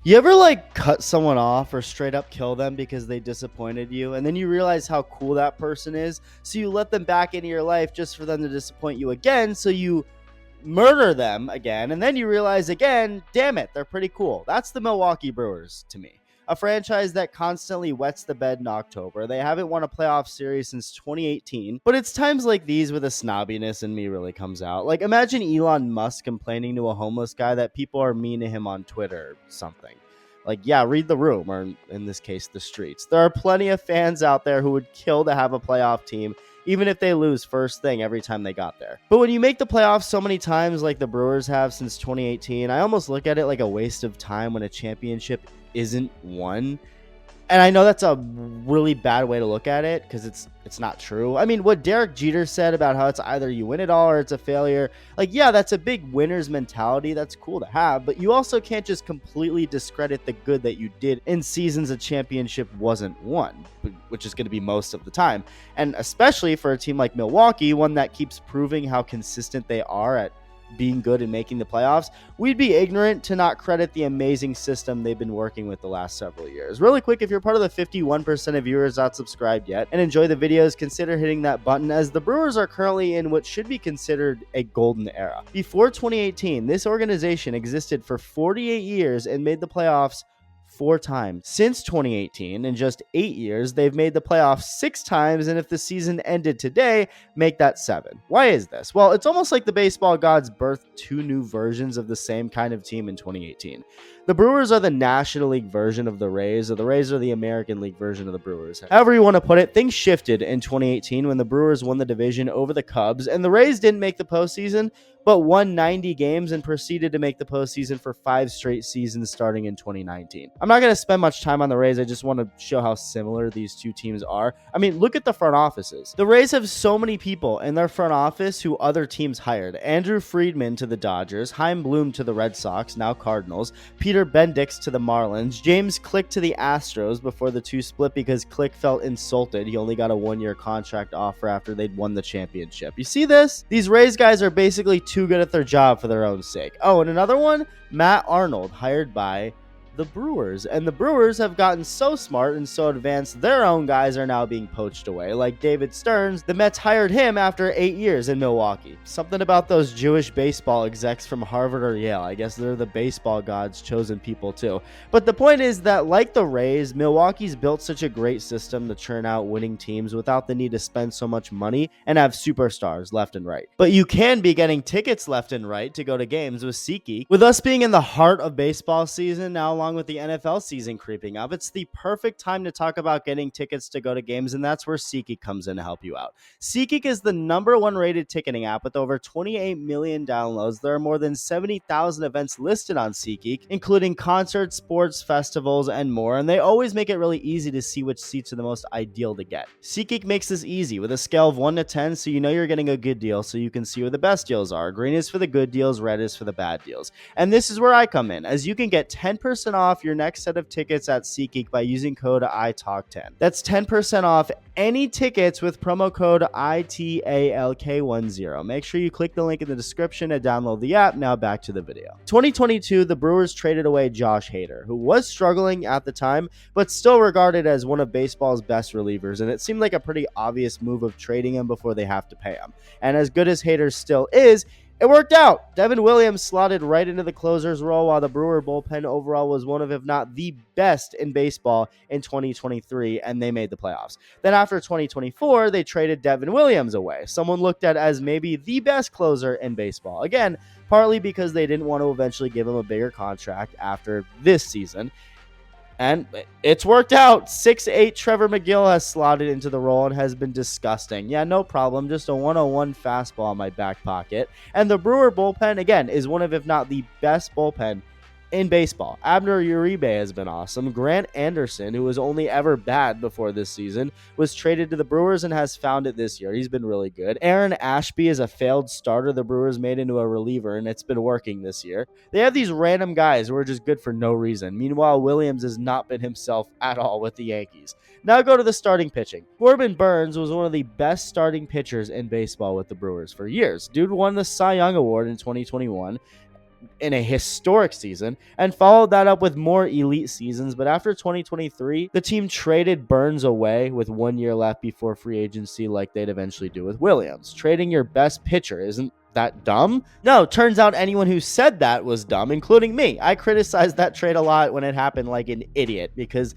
You ever like cut someone off or straight up kill them because they disappointed you, and then you realize how cool that person is, so you let them back into your life just for them to disappoint you again, so you murder them again, and then you realize again, damn it, they're pretty cool. That's the Milwaukee Brewers to me. A franchise that constantly wets the bed in October. They haven't won a playoff series since 2018, but it's times like these where the snobbiness in me really comes out. Like, imagine Elon Musk complaining to a homeless guy that people are mean to him on Twitter or something. Like, yeah, read the room, or in this case, the streets. There are plenty of fans out there who would kill to have a playoff team, even if they lose first thing every time they got there. But when you make the playoffs so many times like the Brewers have since 2018, I almost look at it like a waste of time when a championship isn't won. And I know that's a really bad way to look at it because it's not true. I mean, what Derek Jeter said about how it's either you win it all or it's a failure, like, yeah, that's a big winner's mentality. That's cool to have, but you also can't just completely discredit the good that you did in seasons a championship wasn't won, which is going to be most of the time. And especially for a team like Milwaukee, one that keeps proving how consistent they are at being good and making the playoffs, we'd be ignorant to not credit the amazing system they've been working with the last several years. Really quick, if you're part of the 51% of viewers not subscribed yet and enjoy the videos, consider hitting that button, as the Brewers are currently in what should be considered a golden era. Before 2018, this organization existed for 48 years and made the playoffs 4 times. Since 2018, in just 8 years, they've made the playoffs 6 times, and if the season ended today, make that 7. Why is this? Well, it's almost like the baseball gods birthed 2 new versions of the same kind of team in 2018. The Brewers are the National League version of the Rays, or the Rays are the American League version of the Brewers. However you want to put it, things shifted in 2018 when the Brewers won the division over the Cubs, and the Rays didn't make the postseason, but won 90 games and proceeded to make the postseason for 5 straight seasons starting in 2019. I'm not going to spend much time on the Rays. I just want to show how similar these two teams are. I mean, look at the front offices. The Rays have so many people in their front office who other teams hired. Andrew Friedman to the Dodgers, Chaim Bloom to the Red Sox, now Cardinals, Peter Bendix to the Marlins, James Click to the Astros before the two split because Click felt insulted. He only got a 1-year contract offer after they'd won the championship. You see this? These Rays guys are basically too good at their job for their own sake. Oh, and another one, Matt Arnold, hired by the Brewers. And the Brewers have gotten so smart and so advanced, their own guys are now being poached away. Like David Stearns, the Mets hired him after 8 years in Milwaukee. Something about those Jewish baseball execs from Harvard or Yale. I guess they're the baseball gods' chosen people too. But the point is that, like the Rays, Milwaukee's built such a great system to churn out winning teams without the need to spend so much money and have superstars left and right. But you can be getting tickets left and right to go to games with SeatGeek. With us being in the heart of baseball season now, along with the NFL season creeping up, it's the perfect time to talk about getting tickets to go to games, and that's where SeatGeek comes in to help you out. SeatGeek is the #1 rated ticketing app with over 28 million downloads. There are more than 70,000 events listed on SeatGeek, including concerts, sports, festivals, and more, and they always make it really easy to see which seats are the most ideal to get. SeatGeek makes this easy with a scale of 1 to 10, so you know you're getting a good deal, so you can see where the best deals are. Green is for the good deals, red is for the bad deals. And this is where I come in, as you can get 10% off your next set of tickets at SeatGeek by using code iTALK10. That's 10% off any tickets with promo code ITALK10. Make sure you click the link in the description and download the app. Now back to the video. 2022, the Brewers traded away Josh Hader, who was struggling at the time, but still regarded as one of baseball's best relievers, and it seemed like a pretty obvious move of trading him before they have to pay him. And as good as Hader still is, it worked out. Devin Williams slotted right into the closer's role, while the Brewer bullpen overall was one of, if not the best in baseball in 2023, and they made the playoffs. Then after 2024, they traded Devin Williams away, someone looked at as maybe the best closer in baseball. Again, partly because they didn't want to eventually give him a bigger contract after this season. And it's worked out. 6'8" Trevor McGill has slotted into the role and has been disgusting. Yeah, no problem. Just a 101 fastball in my back pocket. And the Brewer bullpen, again, is one of, if not the best bullpen in baseball. Abner Uribe has been awesome. Grant Anderson, who was only ever bad before this season, was traded to the Brewers and has found it this year. He's been really good. Aaron Ashby is a failed starter the Brewers made into a reliever, and it's been working this year. They have these random guys who are just good for no reason. Meanwhile, Williams has not been himself at all with the Yankees. Now go to the starting pitching. Corbin Burns was one of the best starting pitchers in baseball with the Brewers for years. Dude won the Cy Young Award in 2021. in a historic season and followed that up with more elite seasons. But after 2023, the team traded Burns away with 1 year left before free agency, like they'd eventually do with Williams. Trading your best pitcher isn't that dumb? No, turns out anyone who said that was dumb, including me. I criticized that trade a lot when it happened like an idiot because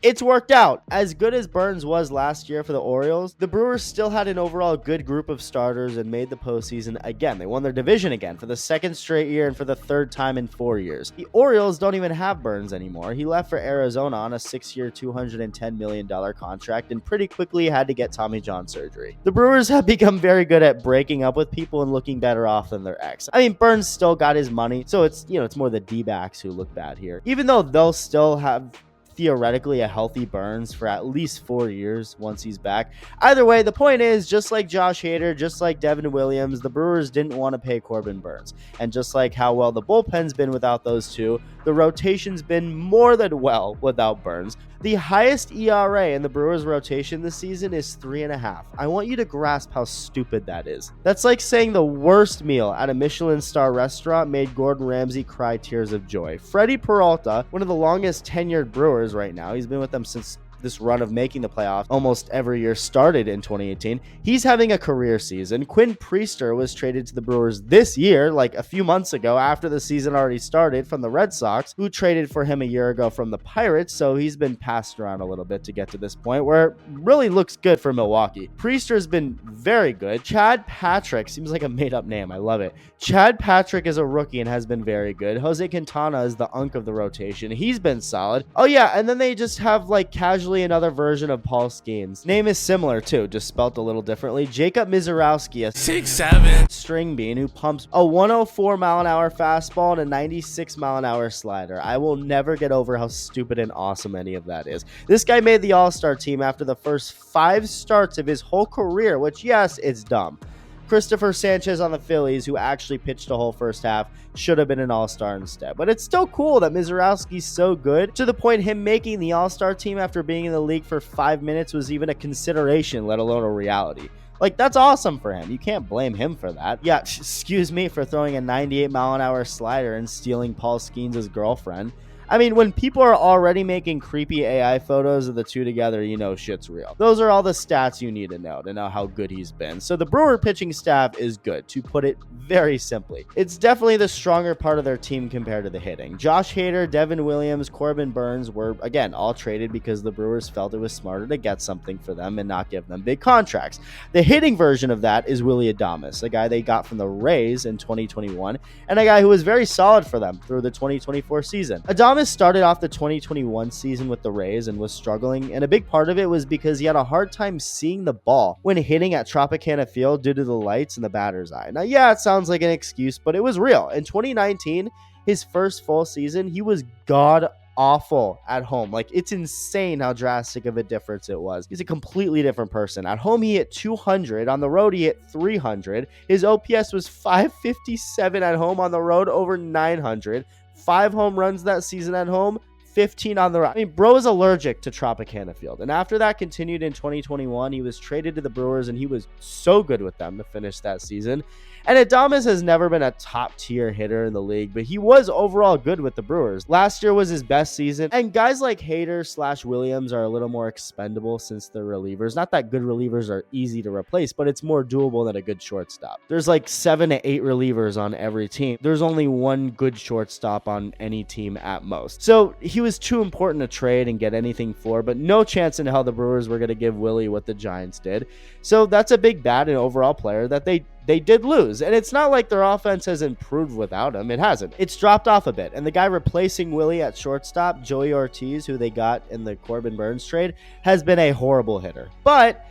it's worked out. As good as Burns was last year for the Orioles, the Brewers still had an overall good group of starters and made the postseason again. They won their division again for the second straight year and for the third time in 4 years. The Orioles don't even have Burns anymore. He left for Arizona on a 6-year, $210 million contract and pretty quickly had to get Tommy John surgery. The Brewers have become very good at breaking up with people and looking better off than their ex. I mean, Burns still got his money, so it's more the D-backs who look bad here. Even though they'll still have theoretically a healthy Burns for at least 4 years once he's back. Either way, the point is, just like Josh Hader, just like Devin Williams, the Brewers didn't want to pay Corbin Burns. And just like how well the bullpen's been without those two, the rotation's been more than well without Burns. The highest ERA in the Brewers rotation this season is 3.5. I want you to grasp how stupid that is. That's like saying the worst meal at a Michelin star restaurant made Gordon Ramsay cry tears of joy. Freddie Peralta, one of the longest tenured Brewers right now, he's been with them since this run of making the playoffs almost every year started in 2018. He's having a career season. Quinn Priester was traded to the Brewers this year, like a few months ago after the season already started, from the Red Sox, who traded for him a year ago from the Pirates, so he's been passed around a little bit to get to this point where it really looks good for Milwaukee. Priester's been very good. Chad Patrick seems like a made-up name. I love it. Chad Patrick is a rookie and has been very good. Jose Quintana is the unk of the rotation. He's been solid. Oh yeah, and then they just have like casually another version of Paul Skeens. Name is similar too, just spelt a little differently. Jacob Mizorowski, a 6'7" string bean who pumps a 104 mile an hour fastball and a 96 mile an hour slider. I will never get over how stupid and awesome any of that is. This guy made the All-Star team after the first 5 starts of his whole career, which yes, it's dumb. Christopher Sanchez on the Phillies, who actually pitched a whole first half, should have been an all-star instead. But it's still cool that Mizorowski's so good, to the point him making the all-star team after being in the league for 5 minutes was even a consideration, let alone a reality. Like, that's awesome for him. You can't blame him for that. Yeah, excuse me for throwing a 98 mile an hour slider and stealing Paul Skeens' girlfriend. I mean, when people are already making creepy AI photos of the two together, you know shit's real. Those are all the stats you need to know how good he's been. So the Brewer pitching staff is good, to put it very simply. It's definitely the stronger part of their team compared to the hitting. Josh Hader, Devin Williams, Corbin Burns were, again, all traded because the Brewers felt it was smarter to get something for them and not give them big contracts. The hitting version of that is Willy Adames, a guy they got from the Rays in 2021, and a guy who was very solid for them through the 2024 season. Adames started off the 2021 season with the Rays and was struggling, and a big part of it was because he had a hard time seeing the ball when hitting at Tropicana Field due to the lights in the batter's eye. Now, yeah, it sounds like an excuse, but it was real. In 2019, his first full season, he was god-awful at home. Like, it's insane how drastic of a difference it was. He's a completely different person. At home, he hit 200. On the road, he hit 300. His OPS was 557 at home. On the road, over 900. 5 home runs that season at home, 15 on the road. I mean, bro is allergic to Tropicana Field. And after that continued in 2021, he was traded to the Brewers, and he was so good with them to finish that season. And Adames has never been a top-tier hitter in the league, but he was overall good with the Brewers. Last year was his best season, and guys like Hader/Williams are a little more expendable since they're relievers. Not that good relievers are easy to replace, but it's more doable than a good shortstop. There's like 7 to 8 relievers on every team. There's only one good shortstop on any team at most. So he was too important to trade and get anything for, but no chance in hell the Brewers were going to give Willie what the Giants did. So that's a big bad and overall player that they did lose. And it's not like their offense has improved without him. It hasn't. It's dropped off a bit. And the guy replacing Willie at shortstop, Joey Ortiz, who they got in the Corbin Burns trade, has been a horrible hitter. But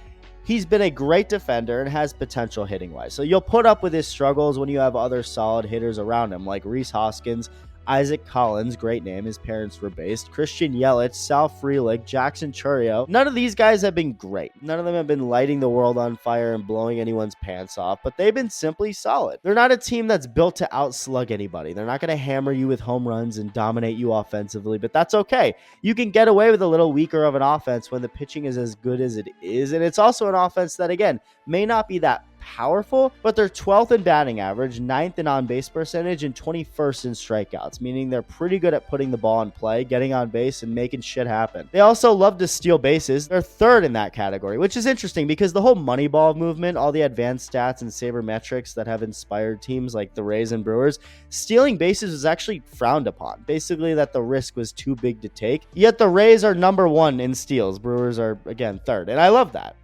he's been a great defender and has potential hitting-wise. So you'll put up with his struggles when you have other solid hitters around him, like Rhys Hoskins, Isaac Collins, great name, his parents were based, Christian Yelich, Sal Frelick, Jackson Chourio. None of these guys have been great. None of them have been lighting the world on fire and blowing anyone's pants off, but they've been simply solid. They're not a team that's built to outslug anybody. They're not going to hammer you with home runs and dominate you offensively, but that's okay. You can get away with a little weaker of an offense when the pitching is as good as it is, and it's also an offense that, again, may not be that powerful, but they're 12th in batting average, 9th in on-base percentage, and 21st in strikeouts, meaning they're pretty good at putting the ball in play, getting on base, and making shit happen. They also love to steal bases. They're 3rd in that category, which is interesting because the whole Moneyball movement, all the advanced stats and sabermetrics that have inspired teams like the Rays and Brewers, stealing bases was actually frowned upon. Basically that the risk was too big to take. Yet the Rays are number 1 in steals. Brewers are, again, 3rd. And I love that.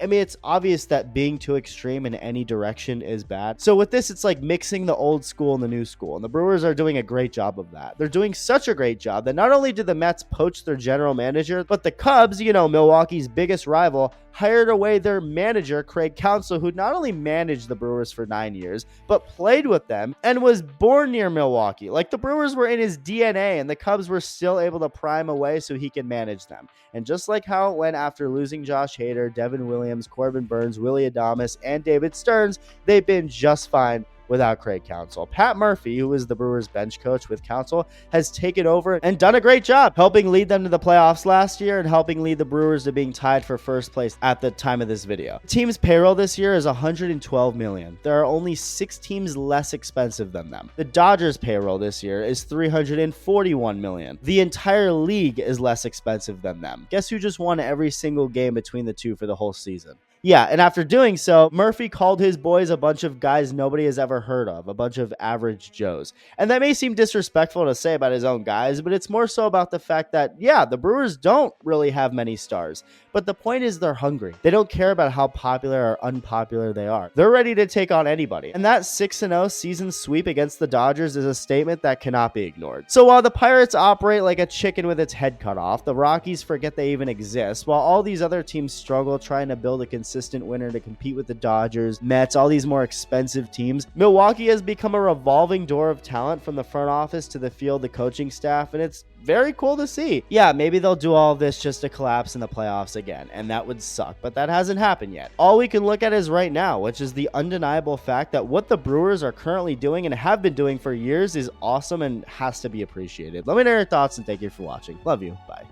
I mean, it's obvious that being too extreme in any direction is bad. So with this, it's like mixing the old school and the new school. And the Brewers are doing a great job of that. They're doing such a great job that not only did the Mets poach their general manager, but the Cubs, Milwaukee's biggest rival, hired away their manager, Craig Counsell, who not only managed the Brewers for 9 years, but played with them and was born near Milwaukee. Like, the Brewers were in his DNA, and the Cubs were still able to prime away so he can manage them. And just like how it went after losing Josh Hader, Devin Williams, Corbin Burns, Willie Adames, and David Stearns, they've been just fine without Craig Counsell. Pat Murphy, who was the Brewers bench coach with Counsell, has taken over and done a great job helping lead them to the playoffs last year and helping lead the Brewers to being tied for first place at the time of this video. The team's payroll this year is $112 million. There are only 6 teams less expensive than them. The Dodgers' payroll this year is $341 million. The entire league is less expensive than them. Guess who just won every single game between the two for the whole season? Yeah, and after doing so, Murphy called his boys a bunch of guys nobody has ever heard of, a bunch of average Joes. And that may seem disrespectful to say about his own guys, but it's more so about the fact that, yeah, the Brewers don't really have many stars. But the point is they're hungry. They don't care about how popular or unpopular they are. They're ready to take on anybody. And that 6-0 season sweep against the Dodgers is a statement that cannot be ignored. So while the Pirates operate like a chicken with its head cut off, the Rockies forget they even exist, while all these other teams struggle trying to build a consistent winner to compete with the Dodgers, Mets, all these more expensive teams, Milwaukee has become a revolving door of talent from the front office to the field, the coaching staff, and it's very cool to see. Yeah, maybe they'll do all of this just to collapse in the playoffs again, and that would suck, but that hasn't happened yet. All we can look at is right now, which is the undeniable fact that what the Brewers are currently doing and have been doing for years is awesome and has to be appreciated. Let me know your thoughts, and thank you for watching. Love you. Bye.